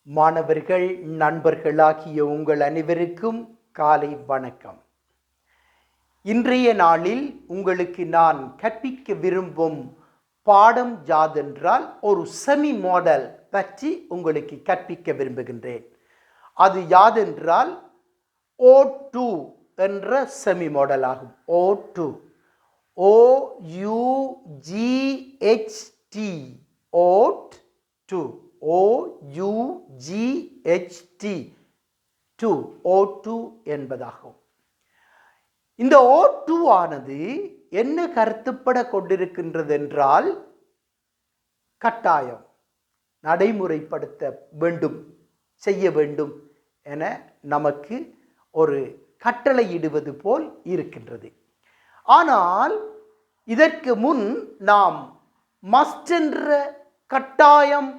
மாணவர்கள் நண்பர்களாகிய உங்கள் அனைவருக்கும் காலை வணக்கம். இன்றைய நாளில் உங்களுக்கு நான் கற்பிக்க விரும்பும் பாடம் யாதென்றால் ஒரு செமி மாடல் பற்றி உங்களுக்கு கற்பிக்க விரும்புகின்றேன். அது யாதென்றால் O2 என்ற செமி மாடல் ஆகும். O2 OUGHT O2 என்பதாகும். இந்த O2 ஆனது என்ன கருத்துப்பட கொண்டிருக்கின்றது என்றால் கட்டாயம் நடைமுறைப்படுத்த வேண்டும், செய்ய வேண்டும் என நமக்கு ஒரு கட்டளையிடுவது போல் இருக்கின்றது. ஆனால் இதற்கு முன் நாம் மஸ்ட் என்ற கட்டாயம்,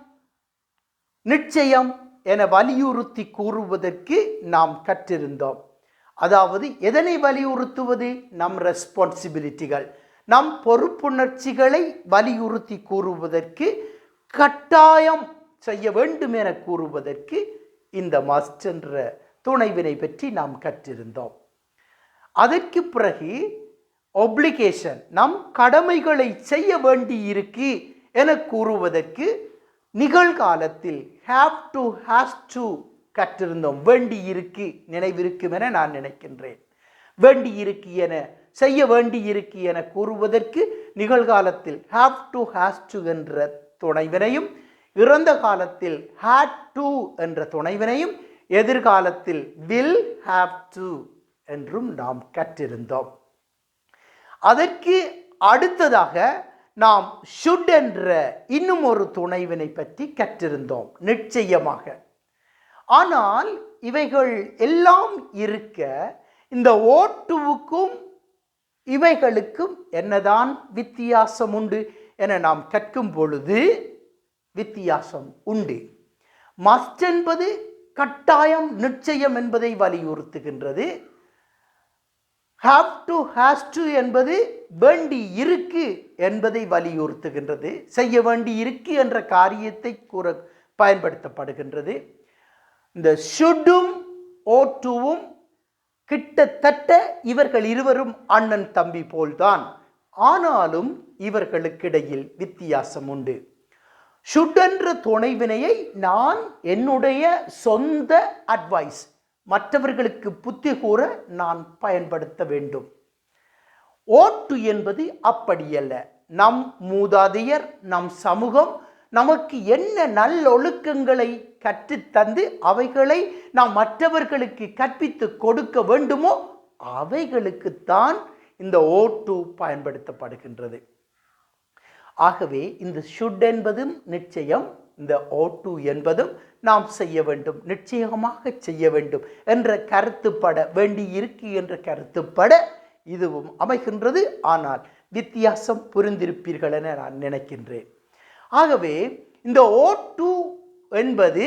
நிச்சயம் என வலியுறுத்தி கூறுவதற்கு நாம் கற்றிருந்தோம். அதாவது எதனை வலியுறுத்துவது? நம் ரெஸ்பான்சிபிலிட்டிகள், நம் பொறுப்புணர்ச்சிகளை வலியுறுத்தி கூறுவதற்கு, கட்டாயம் செய்ய வேண்டும் என கூறுவதற்கு இந்த மஸ்ட் என்ற துணைவினை பற்றி நாம் கற்றிருந்தோம். அதற்கு பிறகு ஒப்ளிகேஷன், நம் கடமைகளை செய்ய வேண்டி இருக்கு என கூறுவதற்கு நிகழ்காலத்தில் ஹேவ் டு, ஹாஸ் டு கற்றிருந்தோம். வேண்டி இருக்கு, நினைவிருக்கும் என நான் நினைக்கின்றேன். வேண்டி இருக்கு என, செய்ய வேண்டி இருக்கு என கூறுவதற்கு நிகழ்காலத்தில் ஹேவ் டு, ஹாஸ் டு என்ற துணைவினையும், இறந்த காலத்தில் ஹேட் டு என்ற துணைவினையும், எதிர்காலத்தில் வில் ஹேவ் டு என்றும் நாம் கற்றிருந்தோம். அதற்கு அடுத்ததாக நாம் ஷுட் என்ற இன்னும் ஒரு துணைவினை பற்றி கற்றிருந்தோம், நிச்சயமாக. ஆனால் இவைகள் எல்லாம் இருக்க இந்த O2வுக்கும் இவைகளுக்கும் என்னதான் வித்தியாசம் உண்டு என நாம் கற்கும் பொழுது வித்தியாசம் உண்டு. மஸ்ட் என்பது கட்டாயம், நிச்சயம் என்பதை வலியுறுத்துகின்றது. ஹாவ் டு, ஹாஸ் டு என்பது வேண்டி இருக்கு என்பதை வலியுறுத்துகின்றது. செய்ய வேண்டி இருக்கு என்ற காரியத்தை கூற பயன்படுத்தப்படுகின்றது. இந்த ஷுட்டும் O2வும் கிட்டத்தட்ட இவர்கள் இருவரும் அண்ணன் தம்பி போல்தான். ஆனாலும் இவர்களுக்கிடையில் வித்தியாசம் உண்டு. ஷுட் என்ற துணைவினையை நான் என்னுடைய சொந்த அட்வைஸ், மற்றவர்களுக்கு புத்தி கூற நான் பயன்படுத்த வேண்டும். O2 என்பது அப்படியல்ல. நம் மூதாதையர், நம் சமூகம் நமக்கு என்ன நல்லொழுக்கங்களை கற்றுத்தந்து அவைகளை நாம் மற்றவர்களுக்கு கற்பித்து கொடுக்க வேண்டுமோ அவைகளுக்குத்தான் இந்த O2 பயன்படுத்தப்படுகின்றது. ஆகவே இந்த ஷுட் என்பதும் நிச்சயம், இந்த O2 என்பதும் நாம் செய்ய வேண்டும், நிச்சயமாக செய்ய வேண்டும் என்ற கருத்துப்பட, வேண்டி இருக்கு என்ற கருத்துப்பட இதுவும் அமைகின்றது. ஆனால் வித்தியாசம் புரிந்திருப்பீர்கள் என நான் நினைக்கின்றேன். ஆகவே இந்த O2 என்பது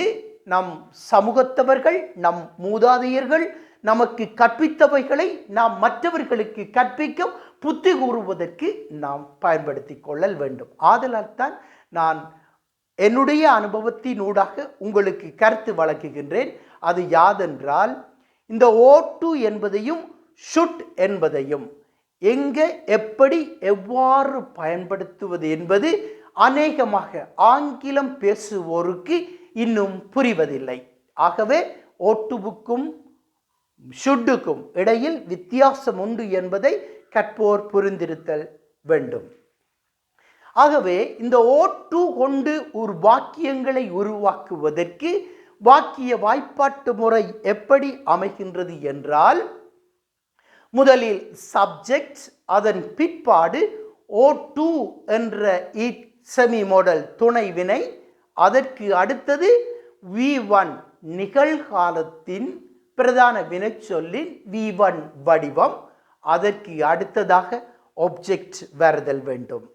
நம் சமூகத்தவர்கள், நம் மூதாதையர்கள் நமக்கு கற்பித்தவைகளை நாம் மற்றவர்களுக்கு கற்பிக்க, புத்தி கூறுவதற்கு நாம் பயன்படுத்தி கொள்ளல் வேண்டும். ஆதலால் தான் நான் என்னுடைய அனுபவத்தினூடாக உங்களுக்கு கருத்து வழங்குகின்றேன். அது யாதென்றால் இந்த O2 என்பதையும் ஷுட் என்பதையும் எங்கே, எப்படி, எவ்வாறு பயன்படுத்துவது என்பது அநேகமாக ஆங்கிலம் பேசுவோருக்கு இன்னும் புரிவதில்லை. ஆகவே O2வுக்கும் ஷுட்டுக்கும் இடையில் வித்தியாசம் உண்டு என்பதை கற்போர் புரிந்திருத்தல் வேண்டும். ஆகவே இந்த O2 கொண்டு ஒரு வாக்கியங்களை உருவாக்குவதற்கு வாக்கிய வாய்ப்பாட்டு முறை எப்படி அமைகின்றது என்றால், முதலில் சப்ஜெக்ட், அதன் பிற்பாடு O2 என்ற செமி மாடல் துணைவினை, அதற்கு அடுத்தது V1 நிகழ்காலத்தின் பிரதான வினைச்சொல்லின் V1 வடிவம், அதற்கு அடுத்ததாக ஆப்ஜெக்ட் வருதல் வேண்டும்.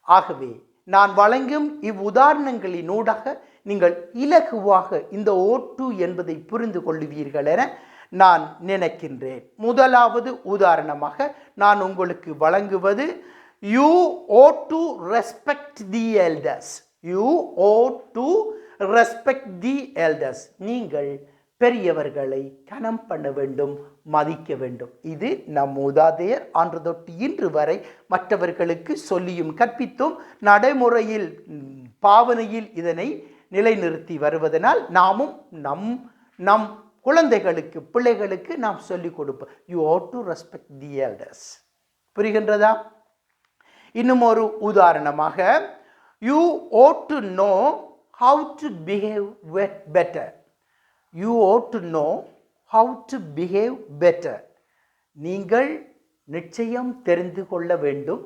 ஆகவே நான் வழங்கும் இவ்வுதாரணங்களினூடாக நீங்கள் இலகுவாக இந்த O2 என்பதை புரிந்து கொள்வீர்கள் என நான் நினைக்கின்றேன். முதலாவது உதாரணமாக நான் உங்களுக்கு வழங்குவது You ought to respect the elders. You ought to respect the elders. நீங்கள் பெரியவர்களை கனம் பண்ண வேண்டும், மதிக்க வேண்டும். இது நம் மூதாதையர் ஆண்டு தொட்டு இன்று வரை மற்றவர்களுக்கு சொல்லியும் கற்பித்தும் நடைமுறையில் பாவனையில் இதனை நிலைநிறுத்தி வருவதனால் நாமும் நம் குழந்தைகளுக்கு பிள்ளைகளுக்கு நாம் சொல்லிக் கொடுப்போம். You ought to respect the elders. புரிகின்றதா? இன்னும் ஒரு உதாரணமாக, you ought to know how to behave better. You ought to know how to behave better. நீங்கள் நிச்சயம் தெரிந்து கொள்ள வேண்டும்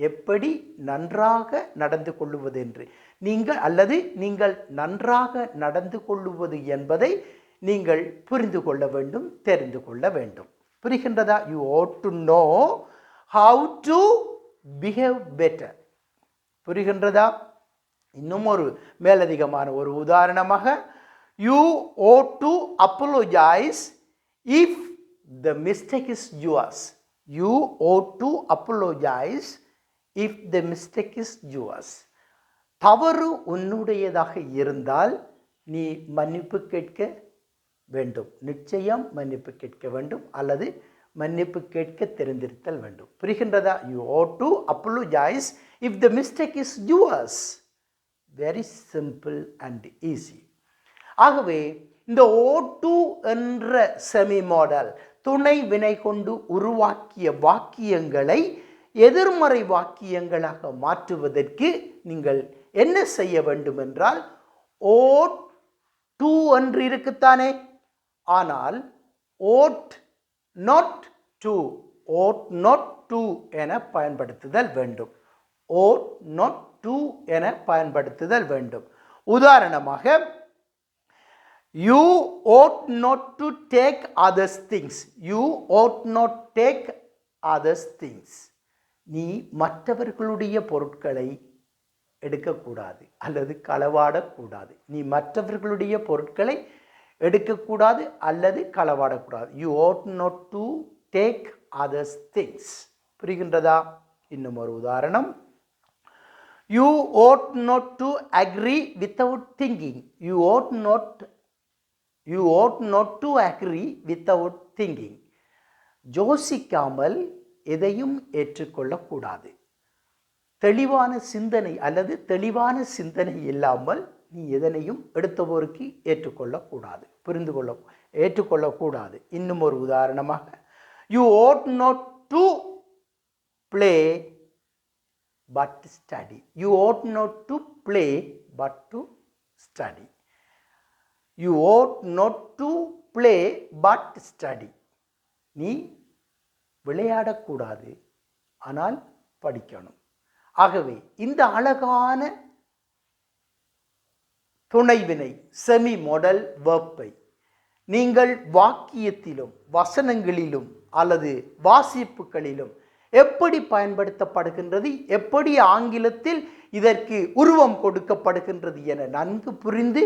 எப்படி நன்றாக நடந்து கொள்ளுவது என்று. நீங்கள் நன்றாக நடந்து கொள்ளுவது என்பதை நீங்கள் புரிந்து கொள்ள வேண்டும், தெரிந்து கொள்ள வேண்டும். புரிகின்றதா? You ought to know how to behave better. புரிகின்றதா? இன்னும் ஒரு மேலதிகமான ஒரு உதாரணமாக, you ought to apologize if the mistake is yours. You ought to apologize if the mistake is yours. தவறு உன்னுடையதாக இருந்தால் நீ மன்னிப்பு கேட்க வேண்டும். நிச்சயம் மன்னிப்பு கேட்க வேண்டும் அல்லது மன்னிப்பு கேட்க தெரிந்திருத்தல் வேண்டும். புரிகின்றதா? You ought to apologize if the mistake is yours. Very simple and easy. ஆகவே இந்த ought to என்ற செமி மாடல் துணை வினை கொண்டு உருவாக்கிய வாக்கியங்களை எதிர்மறை வாக்கியங்களாக மாற்றுவதற்கு நீங்கள் என்ன செய்ய வேண்டும் என்றால், ought to என்று இருக்குத்தானே, ஆனால் ought not to என பயன்படுத்துதல் வேண்டும். ought not to என பயன்படுத்துதல் வேண்டும். உதாரணமாக, you ought not to take others things. You ought not take others things. நீ மற்றவர்களுடைய பொருட்களை எடுக்கக்கூடாது அல்லது களவாடக்கூடாது. நீ மற்றவர்களுடைய பொருட்களை எடுக்கக்கூடாது அல்லது களவாடக்கூடாது. You ought not to take others things. புரிகின்றதா? இன்னும் ஒரு உதாரணம், you ought not to agree without thinking. You ought not to agree without thinking. யோசிக்காமல் எதையும் ஏற்றுக்கொள்ளக்கூடாது. தெளிவான சிந்தனை அல்லது தெளிவான சிந்தனை இல்லாமல் நீ எதனையும் எடுத்தவருக்கு ஏற்றுக்கொள்ளக்கூடாது, ஏற்றுக்கொள்ளக்கூடாது. இன்னும் ஒரு உதாரணமாக, you ought not to play but study. You ought not to play but to study. You ought not to play but study. நீ விளையாடக்கூடாது ஆனால் படிக்கணும். ஆகவே இந்த அழகான துணைவினை செமி மாடல் வெர்பை நீங்கள் வாக்கியத்திலும் வசனங்களிலும் அல்லது வாசிப்புகளிலும் எப்படி பயன்படுத்தப்படுகின்றது, எப்படி ஆங்கிலத்தில் இதற்கு உருவம் கொடுக்கப்படுகின்றது என நன்கு புரிந்து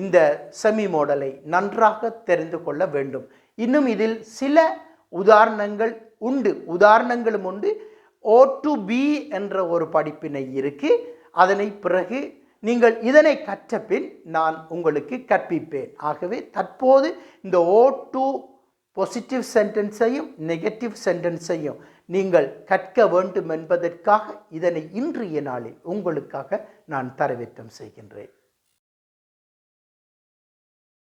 இந்த செமி மாடலை நன்றாக தெரிந்து கொள்ள வேண்டும். இன்னும் இதில் சில உதாரணங்களும் உண்டு. ought to be என்ற ஒரு படிப்பினை இருக்கு. அதனை பிறகு நீங்கள் இதனை கற்ற பின் நான் உங்களுக்கு கற்பிப்பேன். ஆகவே தற்போது இந்த ought to பாசிட்டிவ் சென்டென்ஸையும் நெகட்டிவ் சென்டென்ஸையும் நீங்கள் கற்க வேண்டும் என்பதற்காக இதனை இன்றைய நாளில் உங்களுக்காக நான் தரவேற்றம் செய்கின்றேன்.